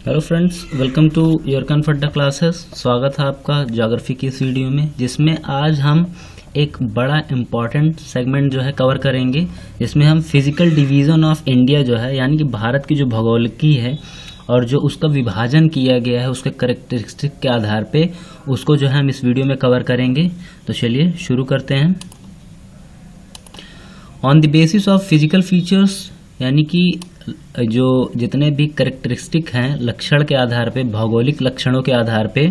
Hello friends, welcome to your comfort classes. स्वागत है आपका ज्योग्राफी की इस वीडियो में, जिसमें आज हम एक बड़ा इम्पॉर्टेंट सेगमेंट जो है कवर करेंगे, जिसमें हम फिजिकल डिवीज़न ऑफ इंडिया जो है, यानी कि भारत की जो भौगोलिकी है और जो उसका विभाजन किया गया है उसके करेक्टरिस्टिक के आधार पे उसको जो है हम इस वीडियो में कवर करेंगे। तो चलिए शुरू करते हैं। On the basis of physical features, यानी कि जो जितने भी करेक्टरिस्टिक हैं लक्षण के आधार पे, भौगोलिक लक्षणों के आधार पे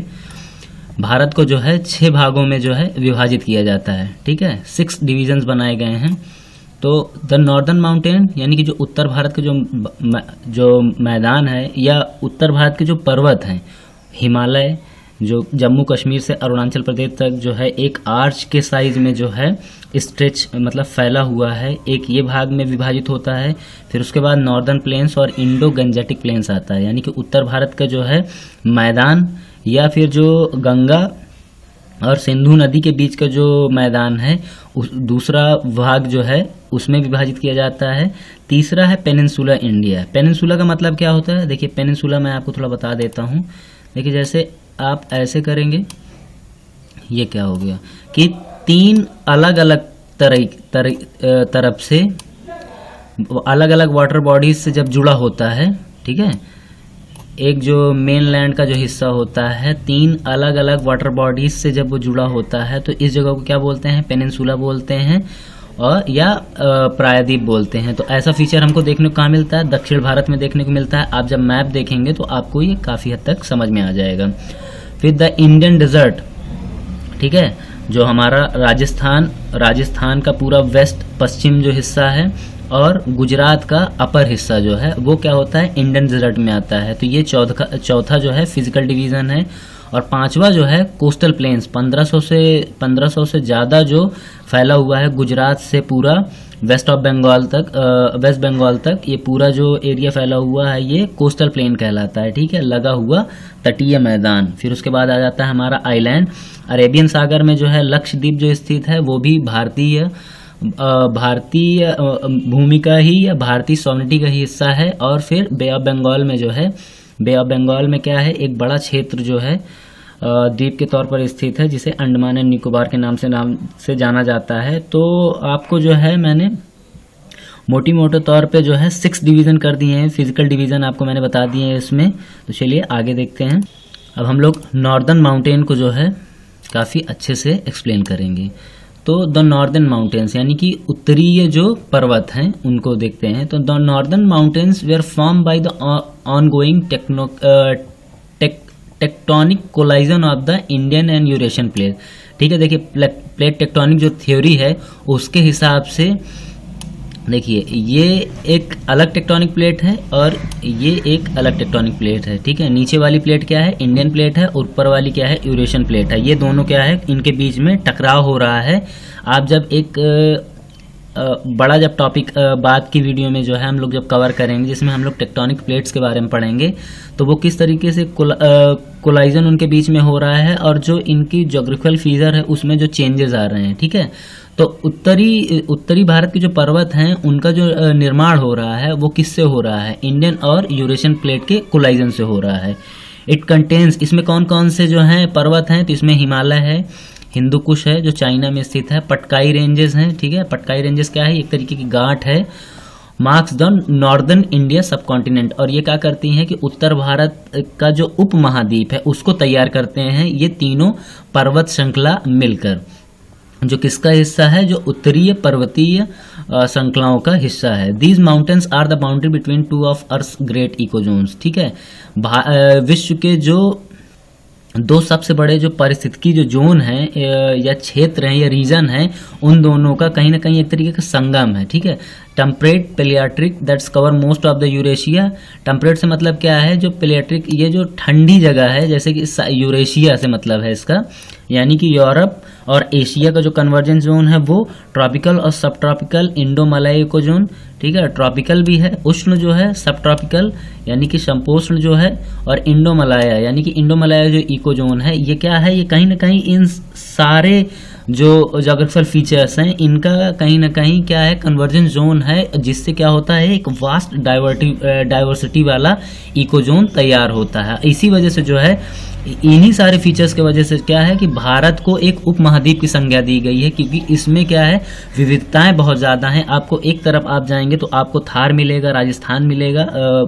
भारत को जो है 6 भागों में जो है विभाजित किया जाता है। ठीक है, 6 डिवीजन्स बनाए गए हैं। तो द नॉर्दर्न माउंटेन, यानी कि जो उत्तर भारत के जो मैदान है या उत्तर भारत के जो पर्वत हैं, हिमालय जो जम्मू कश्मीर से अरुणाचल प्रदेश तक जो है एक आर्च के साइज में जो है स्ट्रेच मतलब फैला हुआ है, एक ये भाग में विभाजित होता है। फिर उसके बाद नॉर्दर्न प्लेन्स और इंडो गंजेटिक प्लेन्स आता है, यानी कि उत्तर भारत का जो है मैदान या फिर जो गंगा और सिंधु नदी के बीच का जो मैदान है दूसरा भाग जो है उसमें विभाजित किया जाता है। तीसरा है पेनिनसुला इंडिया। पेनिनसुला का मतलब क्या होता है? देखिए, पेनिनसुला मैं आपको थोड़ा बता देता हूँ। देखिए, जैसे आप ऐसे करेंगे, ये क्या हो गया कि 3 अलग अलग तरफ से अलग अलग वाटर बॉडीज से जब जुड़ा होता है, ठीक है, एक जो मेन लैंड का जो हिस्सा होता है 3 अलग अलग वाटर बॉडीज से जब वो जुड़ा होता है तो इस जगह को क्या बोलते हैं? पेनिनसुला बोलते हैं और या प्रायद्वीप बोलते हैं। तो ऐसा फीचर हमको देखने को कहाँ मिलता है? दक्षिण भारत में देखने को मिलता है। आप जब मैप देखेंगे तो आपको ये काफ़ी हद तक समझ में आ जाएगा। फिर द इंडियन डेजर्ट, ठीक है, जो हमारा राजस्थान का पूरा वेस्ट पश्चिम जो हिस्सा है और गुजरात का अपर हिस्सा जो है वो क्या होता है? इंडियन डेजर्ट में आता है। तो ये चौथा जो है फिजिकल डिवीज़न है। और 5वां जो है कोस्टल प्लेन्स, 1500 से ज़्यादा जो फैला हुआ है गुजरात से पूरा वेस्ट बंगाल तक ये पूरा जो एरिया फैला हुआ है ये कोस्टल प्लेन कहलाता है। ठीक है, लगा हुआ तटीय मैदान। फिर उसके बाद आ जाता है हमारा आइलैंड। अरेबियन सागर में जो है लक्षद्वीप जो स्थित है वो भी भारतीय भूमि का ही या भारतीय सॉवरेनिटी का ही हिस्सा है। और फिर बे ऑफ बंगाल में जो है, बे ऑफ बंगाल में क्या है? एक बड़ा क्षेत्र जो है द्वीप के तौर पर स्थित है, जिसे अंडमान एंड निकोबार के नाम से जाना जाता है। तो आपको जो है मैंने मोटे तौर पे जो है 6 डिवीज़न कर दिए हैं, फिजिकल डिवीज़न आपको मैंने बता दिए हैं इसमें। तो चलिए आगे देखते हैं। अब हम लोग नॉर्दर्न माउंटेन को जो है काफ़ी अच्छे से एक्सप्लेन करेंगे। तो द नॉर्दर्न माउंटेन्स, यानी कि उत्तरीय जो पर्वत हैं उनको देखते हैं। तो the northern mountains were form by the ongoing tectonic collision of the Indian and Eurasian plate. ठीक है, देखिए प्लेट टेक्टोनिक जो थ्योरी है उसके हिसाब से देखिए ये एक अलग टेक्टोनिक प्लेट है और ये एक अलग टेक्टोनिक प्लेट है। ठीक है, नीचे वाली प्लेट क्या है? इंडियन प्लेट है। ऊपर वाली क्या है? यूरेशियन प्लेट है। ये दोनों क्या है? इनके बीच में टकराव हो रहा है। आप जब एक बड़ा जब टॉपिक बाद की वीडियो में जो है हम लोग जब कवर करेंगे, जिसमें हम लोग टेक्टोनिक प्लेट्स के बारे में पढ़ेंगे, तो वो किस तरीके से कोलाइजन उनके बीच में हो रहा है और जो इनकी ज्योग्राफिकल फीचर है उसमें जो चेंजेस आ रहे हैं। ठीक है, तो उत्तरी भारत के जो पर्वत हैं उनका जो निर्माण हो रहा है वो किससे हो रहा है? इंडियन और यूरेशियन प्लेट के कोलाइजन से हो रहा है। इट कंटेन्स, इसमें कौन कौन से जो हैं पर्वत हैं? तो इसमें हिमालय है, हिंदू कुश है जो चाइना में स्थित है, पटकाई रेंजेस हैं। ठीक है, पटकाई रेंजेस क्या है? एक तरीके की गांठ है। मार्क्स द नॉर्दर्न इंडिया सब कॉन्टिनेंट, और ये क्या करती हैं कि उत्तर भारत का जो उप महाद्वीप है उसको तैयार करते हैं ये तीनों पर्वत श्रृंखला मिलकर, जो किसका हिस्सा है? जो उत्तरीय पर्वतीय श्रृंखलाओं का हिस्सा है। These mountains are the boundary between 2 of earth great ecozones. ठीक है, विश्व के जो 2 सबसे बड़े जो पारिस्थितिकी जो जोन है या क्षेत्र हैं या रीजन है, उन दोनों का कहीं ना कहीं एक तरीके का संगम है। ठीक है, temperate palearctic that's cover most of the Eurasia. Temperate से मतलब क्या है? जो पेलियाट्रिक, ये जो ठंडी जगह है, जैसे कि यूरेशिया से मतलब है इसका, यानी कि यूरोप और एशिया का जो कन्वर्जेंस जोन है वो ट्रॉपिकल और subtropical Indo Malay eco zone. ठीक है, ट्रॉपिकल भी है, उष्ण जो है सब ट्रॉपिकल यानी कि समपोष्ण जो है, और इंडो मलय यानी कि इंडो मलय जो इको जोन है, ये क्या है? ये कहीं ना कहीं इन सारे जो जोग्राफिकल फीचर्स हैं इनका कहीं ना कहीं क्या है, कन्वर्जेंस जोन है, जिससे क्या होता है एक वास्ट डाइवर्सिटी वाला इकोजोन तैयार होता है। इसी वजह से जो है इन्हीं सारे फीचर्स की वजह से क्या है कि भारत को एक उपमहाद्वीप की संज्ञा दी गई है, क्योंकि इसमें क्या है विविधताएं बहुत ज़्यादा हैं। आपको एक तरफ आप जाएंगे तो आपको थार मिलेगा, राजस्थान मिलेगा,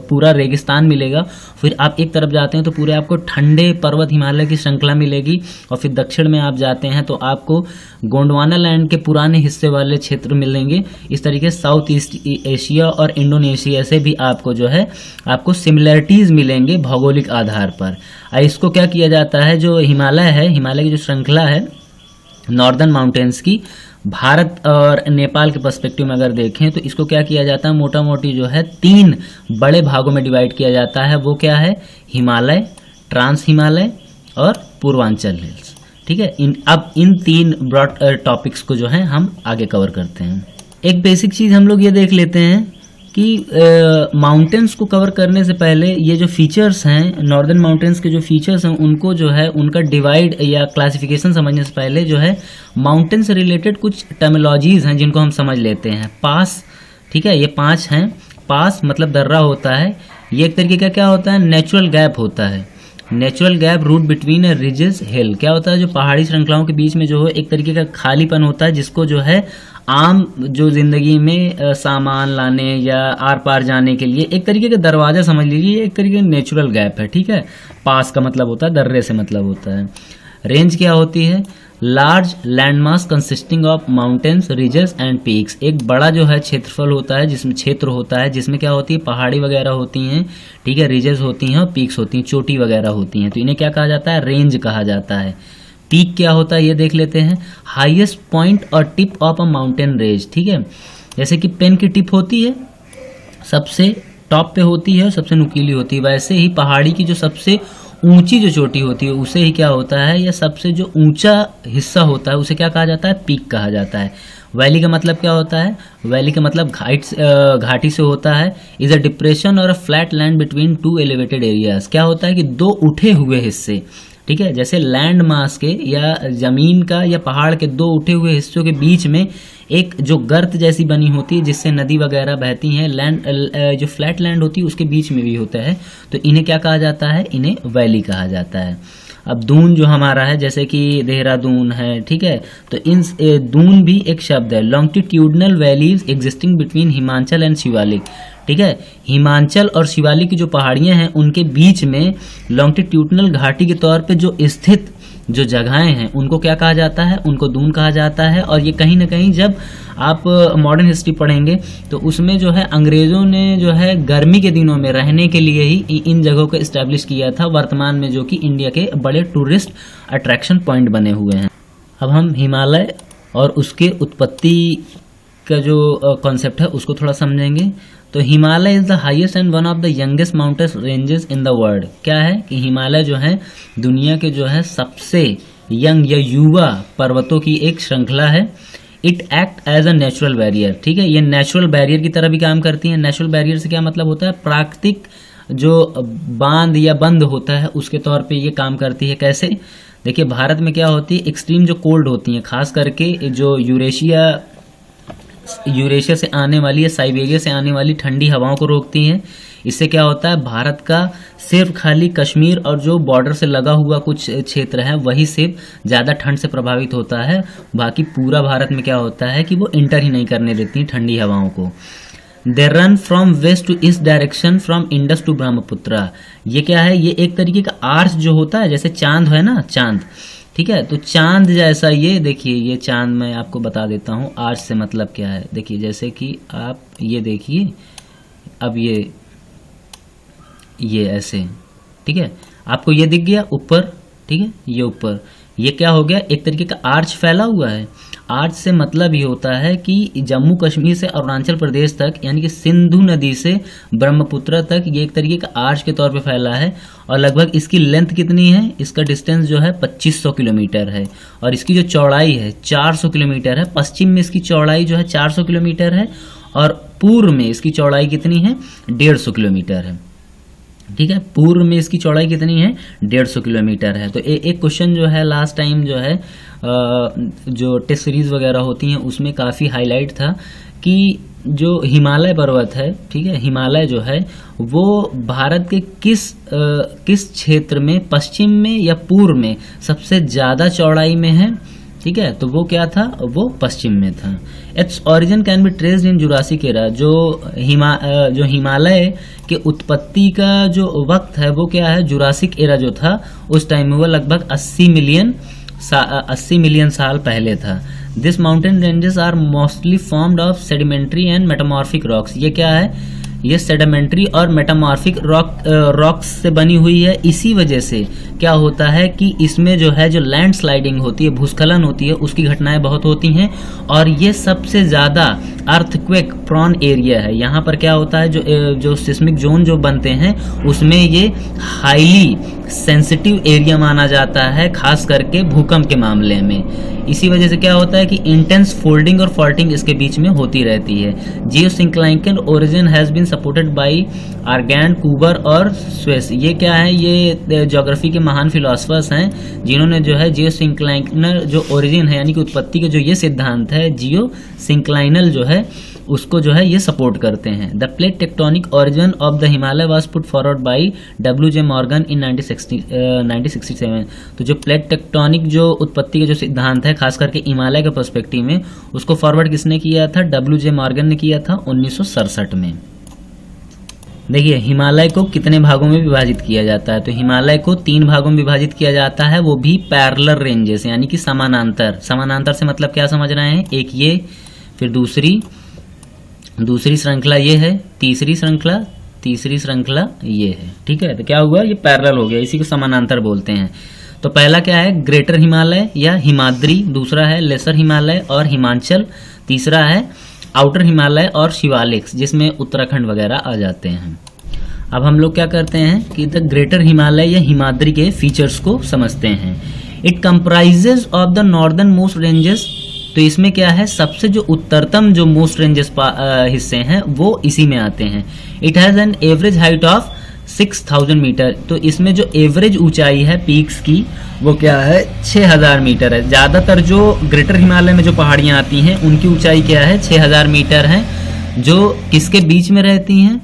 पूरा रेगिस्तान मिलेगा। फिर आप एक तरफ जाते हैं तो पूरे आपको ठंडे पर्वत हिमालय की श्रृंखला मिलेगी। और फिर दक्षिण में आप जाते हैं तो आपको गोंडवाना लैंड के पुराने हिस्से वाले क्षेत्र मिलेंगे। इस तरीके से साउथ ईस्ट एशिया और इंडोनेशिया से भी आपको जो है आपको सिमिलरिटीज़ मिलेंगे भौगोलिक आधार पर। इसको क्या किया जाता है, जो हिमालय है, हिमालय की जो श्रृंखला है नॉर्दर्न माउंटेन्स की, भारत और नेपाल के पर्सपेक्टिव में अगर देखें तो इसको क्या किया जाता है, मोटा मोटी जो है 3 बड़े भागों में डिवाइड किया जाता है। वो क्या है, हिमालय, ट्रांस हिमालय और पूर्वांचल हिल्स। ठीक है, अब इन 3 ब्रॉड टॉपिक्स को जो है हम आगे कवर करते हैं। एक बेसिक चीज़ हम लोग ये देख लेते हैं कि माउंटेन्स को कवर करने से पहले ये जो फीचर्स हैं, नॉर्दर्न माउंटेन्स के जो फीचर्स हैं उनको जो है उनका डिवाइड या क्लासिफिकेशन समझने से पहले जो है माउंटेन से रिलेटेड कुछ टर्मिनोलॉजीज हैं जिनको हम समझ लेते हैं। पास, ठीक है, ये 5 हैं। पास मतलब दर्रा होता है, ये एक तरीके का क्या होता है, नेचुरल गैप होता है। नेचुरल गैप रूट बिटवीन ए रिजेस हिल, क्या होता है, जो पहाड़ी श्रृंखलाओं के बीच में जो है एक तरीके का खालीपन होता है, जिसको जो है आम जो जिंदगी में सामान लाने या आर पार जाने के लिए एक तरीके का दरवाजा समझ लीजिए, एक तरीके का नेचुरल गैप है। ठीक है, पास का मतलब होता है, दर्रे से मतलब होता है। रेंज क्या होती है, large landmass consisting of mountains, ridges and peaks. एक बड़ा जो है क्षेत्रफल होता है, जिसमें क्षेत्र होता है, जिसमें क्या होती है, पहाड़ी वगैरह होती हैं, ठीक है, रिजेस होती हैं और पीक्स होती हैं, चोटी वगैरह होती हैं। तो इन्हें क्या कहा जाता है, रेंज कहा जाता है। पीक क्या होता है ये देख लेते हैं, हाईएस्ट पॉइंट और tip of a mountain range. ठीक है, जैसे कि पेन की टिप होती है सबसे टॉप पे होती है और सबसे नुकीली होती है, वैसे ही पहाड़ी की जो सबसे ऊंची जो चोटी होती है उसे ही क्या होता है, या सबसे जो ऊंचा हिस्सा होता है उसे क्या कहा जाता है, पीक कहा जाता है। वैली का मतलब क्या होता है, वैली का मतलब घाटी से होता है। इज अ डिप्रेशन और a flat land between 2 elevated areas. क्या होता है कि 2 उठे हुए हिस्से, ठीक है, जैसे लैंड मास के या जमीन का या पहाड़ के 2 उठे हुए हिस्सों के बीच में एक जो गर्त जैसी बनी होती है जिससे नदी वगैरह बहती हैं। लैंड जो फ्लैट लैंड होती है उसके बीच में भी होता है, तो इन्हें क्या कहा जाता है, इन्हें वैली कहा जाता है। अब दून जो हमारा है, जैसे कि देहरादून है, ठीक है, तो इन दून भी एक शब्द है। Longitudinal valleys existing between Himachal and Shivalik. ठीक है, हिमाचल और शिवालिक की जो पहाड़ियां हैं उनके बीच में लॉन्गिट्यूडनल घाटी के तौर पे जो स्थित जो जगहें हैं उनको क्या कहा जाता है, उनको दून कहा जाता है। और ये कहीं ना कहीं जब आप मॉडर्न हिस्ट्री पढ़ेंगे तो उसमें जो है अंग्रेजों ने जो है गर्मी के दिनों में रहने के लिए ही इन जगहों को इस्टेब्लिश किया था, वर्तमान में जो कि इंडिया के बड़े टूरिस्ट अट्रैक्शन पॉइंट बने हुए हैं। अब हम हिमालय और उसके उत्पत्ति का जो कॉन्सेप्ट है उसको थोड़ा समझेंगे। तो Himalaya is the highest and one of the youngest mountain ranges in the world. क्या है कि हिमालय जो है दुनिया के जो है सबसे यंग या युवा पर्वतों की एक श्रृंखला है। It act as a natural barrier. ठीक है, ये नेचुरल बैरियर की तरह भी काम करती है। नेचुरल बैरियर से क्या मतलब होता है, प्राकृतिक जो बांध या बंद होता है उसके तौर पे ये काम करती है। कैसे, देखिए भारत में क्या होती है, एक्सट्रीम जो कोल्ड होती है, खास करके जो यूरेशिया से आने वाली या साइबेरिया से आने वाली ठंडी हवाओं को रोकती हैं। इससे क्या होता है, भारत का सिर्फ खाली कश्मीर और जो बॉर्डर से लगा हुआ कुछ क्षेत्र है वही सिर्फ ज़्यादा ठंड से प्रभावित होता है। बाकी पूरा भारत में क्या होता है कि वो इंटर ही नहीं करने देती ठंडी हवाओं को। They run from west to east direction from Indus to Brahmaputra. ये क्या है, ये एक तरीके का आर्च जो होता है, जैसे चांद है ना, चांद, ठीक है, तो चांद जैसा ये देखिए, ये चांद मैं आपको बता देता हूँ आर्च से मतलब क्या है। देखिए जैसे कि आप ये देखिए, अब ये ऐसे, ठीक है, आपको ये दिख गया ऊपर, ठीक है, ये ऊपर, ये क्या हो गया, एक तरीके का आर्च फैला हुआ है। आर्च से मतलब ये होता है कि जम्मू कश्मीर से अरुणाचल प्रदेश तक, यानी कि सिंधु नदी से ब्रह्मपुत्र तक ये एक तरीके का आर्च के तौर पे फैला है। और लगभग इसकी लेंथ कितनी है, इसका डिस्टेंस जो है 2500 किलोमीटर है। और इसकी जो चौड़ाई है 400 किलोमीटर है। पश्चिम में इसकी चौड़ाई जो है 400 किलोमीटर है और पूर्व में इसकी चौड़ाई कितनी है, 150 किलोमीटर है। ठीक है। पूर्व में इसकी चौड़ाई कितनी है, 150 किलोमीटर है। तो एक क्वेश्चन जो है लास्ट टाइम जो है जो टेस्ट सीरीज वगैरह होती हैं उसमें काफ़ी हाईलाइट था कि जो हिमालय पर्वत है, ठीक है, हिमालय जो है वो भारत के किस क्षेत्र में, पश्चिम में या पूर्व में सबसे ज़्यादा चौड़ाई में है, ठीक है। तो वो क्या था, वो पश्चिम में था। Its origin can be traced in Jurassic era. जो हिमालय के उत्पत्ति का जो वक्त है वो क्या है, जुरासिक एरा जो था उस टाइम में वो लगभग 80 मिलियन साल पहले था। This mountain ranges are mostly formed of sedimentary and metamorphic rocks. ये क्या है, ये सेडिमेंट्री और मेटामॉर्फिक रॉक्स से बनी हुई है। इसी वजह से क्या होता है कि इसमें जो है जो लैंड स्लाइडिंग होती है, भूस्खलन होती है, उसकी घटनाएं बहुत होती हैं और ये सबसे ज़्यादा अर्थक्वेक प्रॉन एरिया है। यहाँ पर क्या होता है, जो सिस्मिक जोन जो बनते हैं उसमें ये हाईली सेंसिटिव एरिया माना जाता है, खास करके भूकंप के मामले में। इसी वजह से क्या होता है कि इंटेंस फोल्डिंग और फॉल्टिंग इसके बीच में होती रहती है। Geosynclinal origin has been supported by Argand, Kober और स्वेस। ये क्या है, ये ज्योग्राफी के महान फिलोसफर्स हैं जिन्होंने जो है जियोसिंक्लाइनल जो ओरिजिन है यानी कि उत्पत्ति के जो ये सिद्धांत है जियोसिंक्लाइनल जो है उसको जो है ये सपोर्ट करते हैं। The plate tectonic origin of the Himalaya was put forward by W.J. Morgan in 1967। तो जो प्लेट टेक्टोनिक जो उत्पत्ति के जो सिद्धांत है खास करके हिमालय के पर्सपेक्टिव में उसको फॉरवर्ड किसने किया था, W.J. मॉर्गन ने किया था 1967 में। देखिए हिमालय को कितने भागों में विभाजित किया जाता है, तो हिमालय को 3 भागों में विभाजित किया जाता है, वो भी पैरेलल रेंजेस यानी कि समानांतर। समानांतर से मतलब क्या समझ रहे हैं, एक ये, फिर दूसरी श्रृंखला ये है, तीसरी श्रृंखला ये है, ठीक है। तो क्या हुआ, ये पैरेलल हो गया, इसी को समानांतर बोलते हैं। तो पहला क्या है, ग्रेटर हिमालय या हिमाद्री, दूसरा है लेसर हिमालय और हिमाचल, तीसरा है आउटर हिमालय और शिवालिक्स जिसमें उत्तराखंड वगैरह आ जाते हैं। अब हम लोग क्या करते हैं कि द ग्रेटर हिमालय या हिमाद्री के फीचर्स को समझते हैं। It comprises of the northern most ranges. तो इसमें क्या है, सबसे जो उत्तरतम जो मोस्ट रेंजेस हिस्से हैं वो इसी में आते हैं। It has an average height of 6000 metre. तो इसमें जो एवरेज ऊंचाई है पीक्स की वो क्या है, 6000 मीटर है। ज़्यादातर जो ग्रेटर हिमालय में जो पहाड़ियाँ आती हैं उनकी ऊंचाई क्या है, 6000 मीटर है, जो किसके बीच में रहती हैं,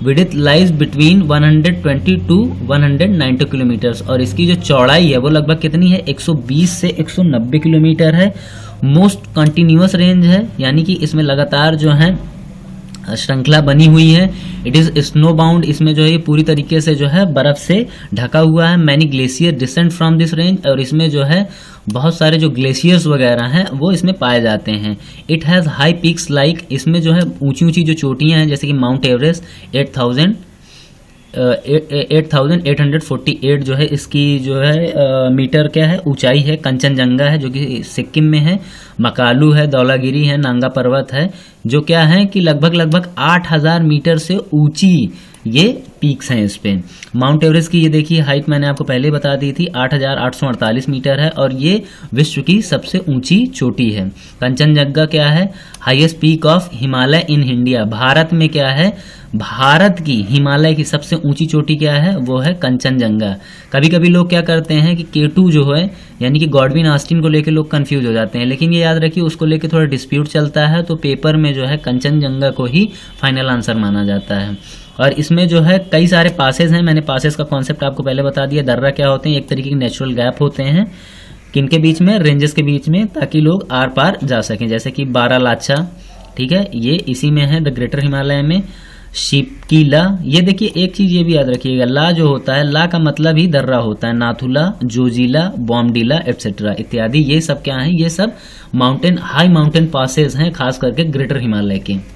width lies between 120 to 190 kilometres. और इसकी जो चौड़ाई है वो लगभग कितनी है, 120 से 190 किलोमीटर है। मोस्ट कंटिन्यूअस रेंज है यानी कि इसमें लगातार जो है श्रृंखला बनी हुई है। इट इज स्नो बाउंड, इसमें जो है ये पूरी तरीके से जो है बर्फ से ढका हुआ है। Many glacier descend from this range, और इसमें जो है बहुत सारे जो ग्लेशियर्स वगैरह हैं वो इसमें पाए जाते हैं। It has high peaks like, इसमें जो है ऊंची ऊंची जो चोटियां हैं जैसे कि माउंट एवरेस्ट 8848 जो है इसकी जो है मीटर क्या है ऊंचाई है। कंचनजंगा है जो कि सिक्किम में है, मकालू है, धौलागिरी है, नांगा पर्वत है जो क्या है कि लगभग 8000 मीटर से ऊंची ये पीक्स हैं इस पे। माउंट एवरेस्ट की ये देखिए हाइट मैंने आपको पहले बता दी थी, 8848 मीटर है और ये विश्व की सबसे ऊंची चोटी है। कंचनजंगा क्या है, highest peak of Himalaya in India. Bharat में क्या है, भारत की हिमालय की सबसे ऊंची चोटी क्या है, वो है कंचनजंगा। कभी कभी लोग क्या करते हैं कि K2 जो है यानी कि गॉडविन ऑस्टिन को लेकर लोग कंफ्यूज हो जाते हैं, लेकिन ये याद रखिए उसको लेकर थोड़ा डिस्प्यूट चलता है, तो पेपर में जो है कंचनजंगा को ही फाइनल आंसर माना जाता है। और इसमें जो है कई सारे पासेज हैं, मैंने पासेज का कॉन्सेप्ट आपको पहले बता दिया। दर्रा क्या होते हैं, एक तरीके के नेचुरल गैप होते हैं किनके बीच में, रेंजेस के बीच में, ताकि लोग आर पार जा सकें। जैसे कि बारालाचा, ठीक है, ये इसी में है द ग्रेटर हिमालय में। शिपकीला, ये देखिए एक चीज ये भी याद रखिएगा, ला जो होता है, ला का मतलब ही दर्रा होता है। नाथुला, जोजिला, बॉम्बडीला एटसेट्रा इत्यादि, ये सब क्या है, ये सब माउंटेन हाई माउंटेन पासेज हैं खास करके ग्रेटर हिमालय के।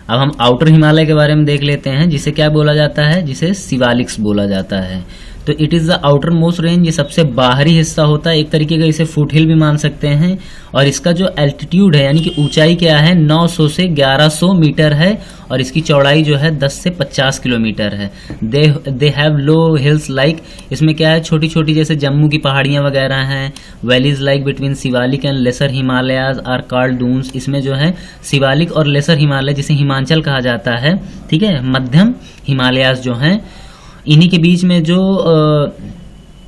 अब हम आउटर हिमालय के बारे में देख लेते हैं, जिसे क्या बोला जाता है, जिसे शिवालिक्स बोला जाता है। तो it is the outer most range, ये सबसे बाहरी हिस्सा होता है, एक तरीके का इसे फुट हिल भी मान सकते हैं। और इसका जो एल्टीट्यूड है यानी कि ऊंचाई क्या है 900 से 1100 मीटर है, और इसकी चौड़ाई जो है 10 से 50 किलोमीटर है। They have low hills like, इसमें क्या है छोटी छोटी जैसे जम्मू की पहाड़ियाँ वगैरह हैं। Valleys like between Shivalik and lesser Himalayas are called Duns, इसमें जो है शिवालिक और लेसर हिमालय जिसे हिमाचल कहा जाता है, ठीक है, मध्यम हिमालयाज जो हैं, इन्हीं के बीच में जो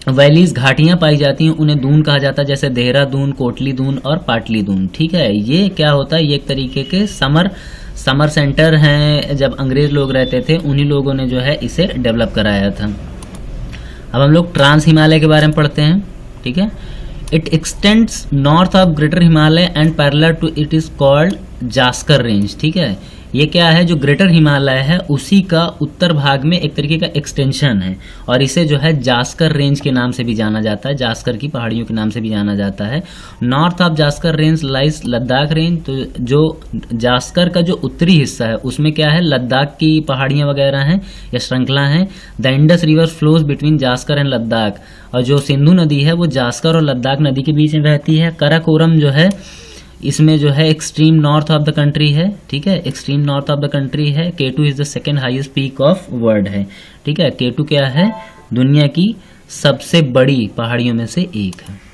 वैलीज घाटियां पाई जाती हैं उन्हें दून कहा जाता है, जैसे देहरादून, कोटली दून और पाटली दून, ठीक है। ये क्या होता है, ये एक तरीके के समर सेंटर हैं, जब अंग्रेज लोग रहते थे उन्हीं लोगों ने जो है इसे डेवलप कराया था। अब हम लोग ट्रांस हिमालय के बारे में पढ़ते हैं, ठीक है। It extends north of greater Himalaya and parallel to it is called Zaskar range, ठीक है। ये क्या है, जो ग्रेटर हिमालय है उसी का उत्तर भाग में एक तरीके का एक्सटेंशन है, और इसे जो है जास्कर रेंज के नाम से भी जाना जाता है, जास्कर की पहाड़ियों के नाम से भी जाना जाता है। North of Zanskar range lies Ladakh range, तो जो जास्कर का जो उत्तरी हिस्सा है उसमें क्या है, लद्दाख की पहाड़ियाँ वगैरह हैं या श्रृंखला हैं। The Indus river flows between Zanskar and Ladakh, और जो सिंधु नदी है वो जास्कर और लद्दाख नदी के बीच में बहती है। कराकोरम जो है इसमें जो है extreme north of the country है, ठीक है, extreme north of the country है। K2 is the second highest peak of world है, ठीक है। K2 क्या है, दुनिया की सबसे बड़ी पहाड़ियों में से एक है।